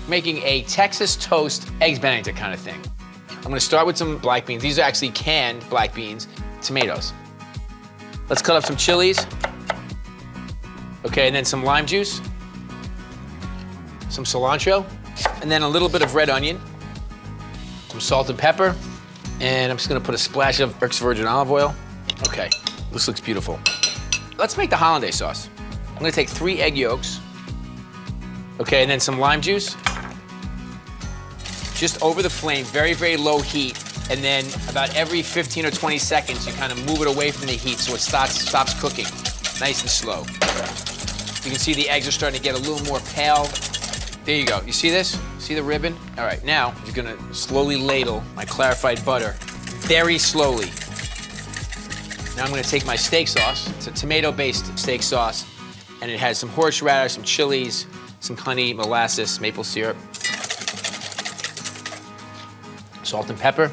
making a Texas toast eggs Benedict kind of thing. I'm gonna start with some black beans. These are actually canned black beans, tomatoes. Let's cut up some chilies. Okay, and then some lime juice, some cilantro, and then a little bit of red onion, some salt and pepper, and I'm just gonna put a splash of extra virgin olive oil. Okay, this looks beautiful. Let's make the hollandaise sauce. I'm gonna take 3 egg yolks, okay, and then some lime juice, just over the flame, very, very low heat, and then about every 15 or 20 seconds, you kind of move it away from the heat so it stops cooking, nice and slow. You can see the eggs are starting to get a little more pale. There you go. You see this? See the ribbon? All right, now I'm gonna slowly ladle my clarified butter, very slowly. Now I'm gonna take my steak sauce. It's a tomato-based steak sauce, and it has some horseradish, some chilies, some honey, molasses, maple syrup, salt and pepper.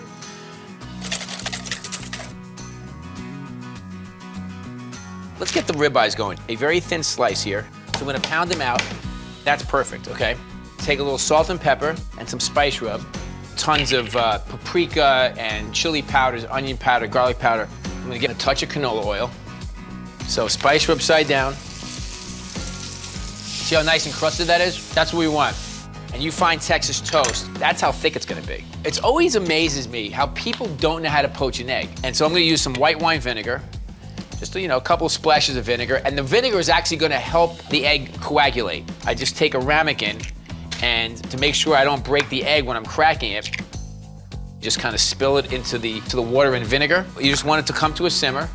Let's get the ribeyes going. A very thin slice here. So I'm gonna pound them out. That's perfect, okay? Take a little salt and pepper and some spice rub. Tons of paprika and chili powders, onion powder, garlic powder. I'm gonna get a touch of canola oil. So spice rub side down. See how nice and crusted that is? That's what we want. And you find Texas toast, that's how thick it's gonna be. It always amazes me how people don't know how to poach an egg. And so I'm gonna use some white wine vinegar. Just, you know, a couple of splashes of vinegar, and the vinegar is actually gonna help the egg coagulate. I just take a ramekin, and to make sure I don't break the egg when I'm cracking it, just kind of spill it into the water and vinegar. You just want it to come to a simmer.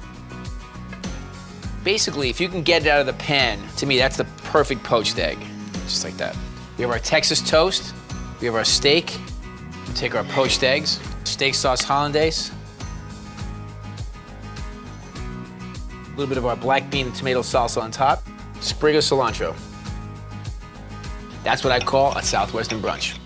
Basically, if you can get it out of the pan, to me, that's the perfect poached egg, just like that. We have our Texas toast, we have our steak, we take our poached eggs, steak sauce hollandaise, a little bit of our black bean and tomato salsa on top, sprig of cilantro. That's what I call a Southwestern brunch.